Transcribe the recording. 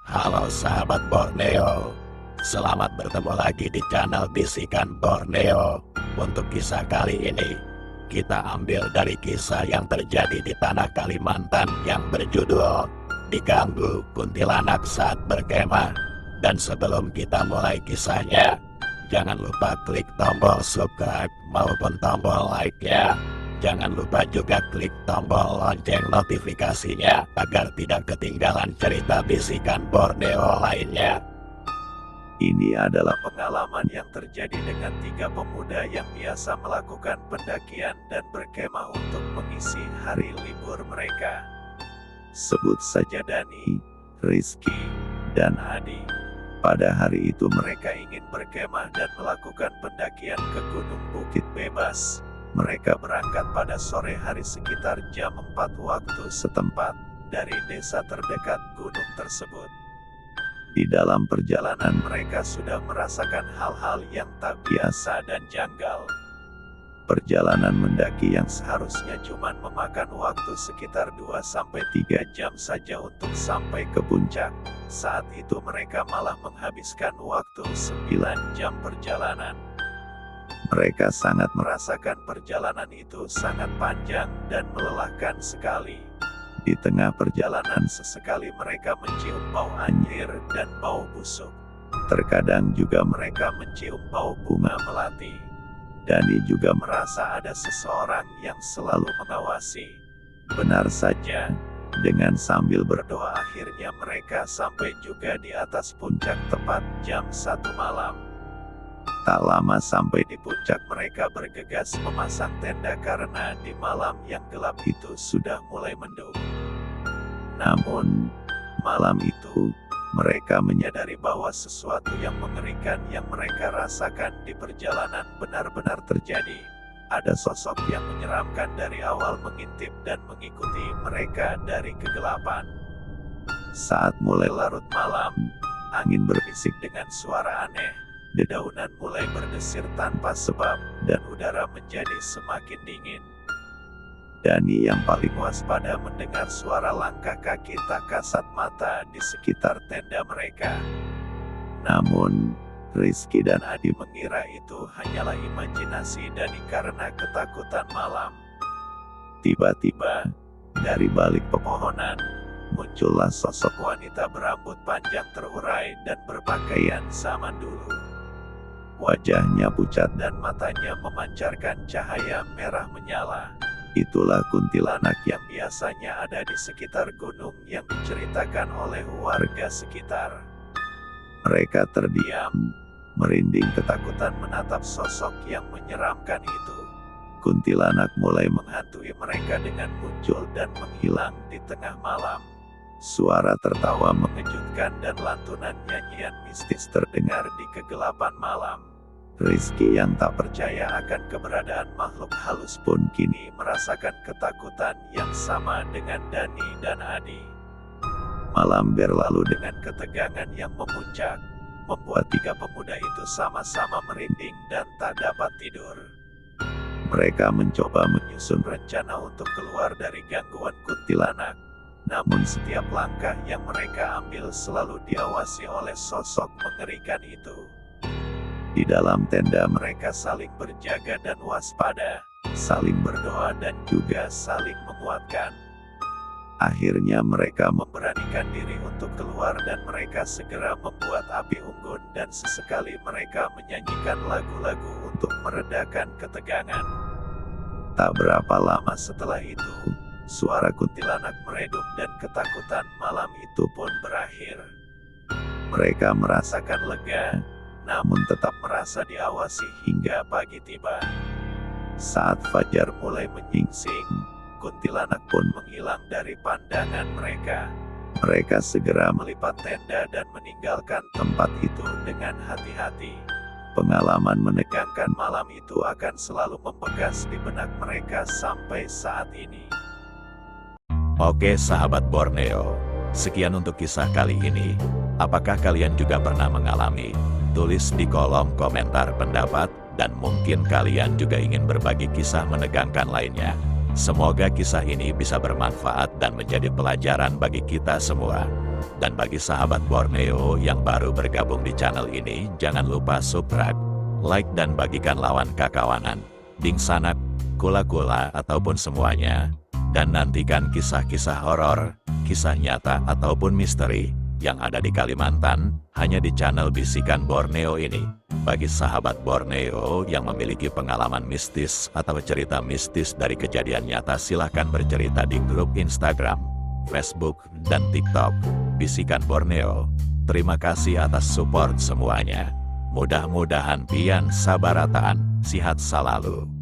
Halo sahabat Borneo, selamat bertemu lagi di channel Bisikan Borneo. Untuk kisah kali ini, kita ambil dari kisah yang terjadi di tanah Kalimantan yang berjudul Diganggu Kuntilanak Saat Berkemah. Dan sebelum kita mulai kisahnya, jangan lupa klik tombol subscribe maupun tombol like ya. Jangan lupa juga klik tombol lonceng notifikasinya agar tidak ketinggalan cerita Bisikan Borneo lainnya. Ini adalah pengalaman yang terjadi dengan 3 pemuda yang biasa melakukan pendakian dan berkemah untuk mengisi hari libur mereka. Sebut saja Dani, Rizky, dan Adi. Pada hari itu mereka ingin berkemah dan melakukan pendakian ke Gunung Bukit Bebas. Mereka berangkat pada sore hari sekitar jam 4 waktu setempat dari desa terdekat gunung tersebut. Di dalam perjalanan mereka sudah merasakan hal-hal yang tak biasa dan janggal. Perjalanan mendaki yang seharusnya cuma memakan waktu sekitar 2-3 jam saja untuk sampai ke puncak. Saat itu mereka malah menghabiskan waktu 9 jam perjalanan. Mereka sangat merasakan perjalanan itu sangat panjang dan melelahkan sekali. Di tengah perjalanan sesekali mereka mencium bau anjir dan bau busuk. Terkadang juga mereka mencium bau bunga melati. Dani juga merasa ada seseorang yang selalu mengawasi. Benar saja, dengan sambil berdoa akhirnya mereka sampai juga di atas puncak tepat jam 1 malam. Tak lama sampai di puncak mereka bergegas memasang tenda karena di malam yang gelap itu sudah mulai mendung. Namun, malam itu, mereka menyadari bahwa sesuatu yang mengerikan yang mereka rasakan di perjalanan benar-benar terjadi. Ada sosok yang menyeramkan dari awal mengintip dan mengikuti mereka dari kegelapan. Saat mulai larut malam, angin berbisik dengan suara aneh. Dedaunan mulai berdesir tanpa sebab, dan udara menjadi semakin dingin. Dani yang paling waspada mendengar suara langkah kaki tak kasat mata di sekitar tenda mereka. Namun, Rizky dan Adi mengira itu hanyalah imajinasi Dani karena ketakutan malam. Tiba-tiba, dari balik pepohonan, muncullah sosok wanita berambut panjang terurai dan berpakaian zaman dulu. Wajahnya pucat dan matanya memancarkan cahaya merah menyala. Itulah kuntilanak yang biasanya ada di sekitar gunung yang diceritakan oleh warga sekitar. Mereka terdiam, merinding ketakutan menatap sosok yang menyeramkan itu. Kuntilanak mulai menghantui mereka dengan muncul dan menghilang di tengah malam. Suara tertawa mengejutkan dan lantunan nyanyian mistis terdengar di kegelapan malam. Rizky yang tak percaya akan keberadaan makhluk halus pun kini merasakan ketakutan yang sama dengan Dani dan Adi. Malam berlalu dengan ketegangan yang memuncak, membuat 3 pemuda itu sama-sama merinding dan tak dapat tidur. Mereka mencoba menyusun rencana untuk keluar dari gangguan kuntilanak. Namun setiap langkah yang mereka ambil selalu diawasi oleh sosok mengerikan itu. Di dalam tenda mereka saling berjaga dan waspada, saling berdoa dan juga saling menguatkan. Akhirnya mereka memberanikan diri untuk keluar dan mereka segera membuat api unggun dan sesekali mereka menyanyikan lagu-lagu untuk meredakan ketegangan. Tak berapa lama setelah itu, suara kuntilanak meredup dan ketakutan malam itu pun berakhir. Mereka merasakan lega, namun tetap merasa diawasi hingga pagi tiba. Saat fajar mulai menyingsing, kuntilanak pun menghilang dari pandangan mereka. Mereka segera melipat tenda dan meninggalkan tempat itu dengan hati-hati. Pengalaman menegangkan malam itu akan selalu membekas di benak mereka sampai saat ini. Oke sahabat Borneo, sekian untuk kisah kali ini. Apakah kalian juga pernah mengalami? Tulis di kolom komentar pendapat, dan mungkin kalian juga ingin berbagi kisah menegangkan lainnya. Semoga kisah ini bisa bermanfaat dan menjadi pelajaran bagi kita semua. Dan bagi sahabat Borneo yang baru bergabung di channel ini, jangan lupa subscribe, like dan bagikan lawan kakawanan, ding sanak, kula-kula ataupun semuanya. Dan nantikan kisah-kisah horor, kisah nyata ataupun misteri yang ada di Kalimantan, hanya di channel Bisikan Borneo ini. Bagi sahabat Borneo yang memiliki pengalaman mistis atau cerita mistis dari kejadian nyata, silahkan bercerita di grup Instagram, Facebook, dan TikTok Bisikan Borneo. Terima kasih atas support semuanya. Mudah-mudahan pian sabarataan, sihat selalu.